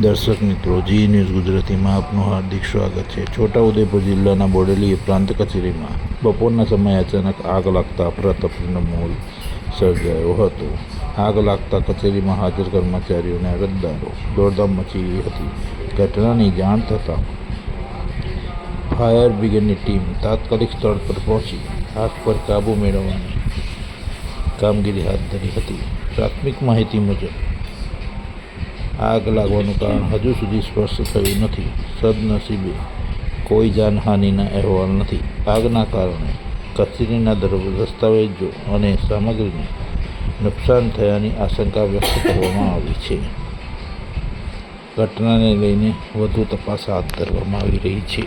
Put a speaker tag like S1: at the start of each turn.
S1: દર્શક મિત્રો, જી ન્યૂઝ ગુજરાતીમાં આપનું હાર્દિક સ્વાગત છે। છોટાઉદેપુર જિલ્લાના બોડેલી પ્રાંત કચેરીમાં બપોરના સમયે અચાનક આગ લાગતા અફરાતફરીનો માહોલ સર્જાયો હતો। આગ લાગતા કચેરીમાં હાજર કર્મચારીઓ અને અરજદારો દોડધામ મચી હતી। ઘટનાની જાણ થતાં ફાયર બ્રિગેડની ટીમ તાત્કાલિક સ્થળ પર પહોંચી આગ પર કાબૂ મેળવવાની કામગીરી હાથ ધરી હતી। પ્રાથમિક માહિતી મુજબ આગ લાગવાનું કારણ હજુ સુધી સ્પષ્ટ થયું નથી। સદનસીબે કોઈ જાનહાનિના અહેવાલ નથી। આગના કારણે કચેરીના દસ્તાવેજો અને સામગ્રીને નુકસાન થયાની આશંકા વ્યક્ત કરવામાં આવી છે। ઘટનાને લઈને વધુ તપાસ હાથ ધરવામાં આવી રહી છે।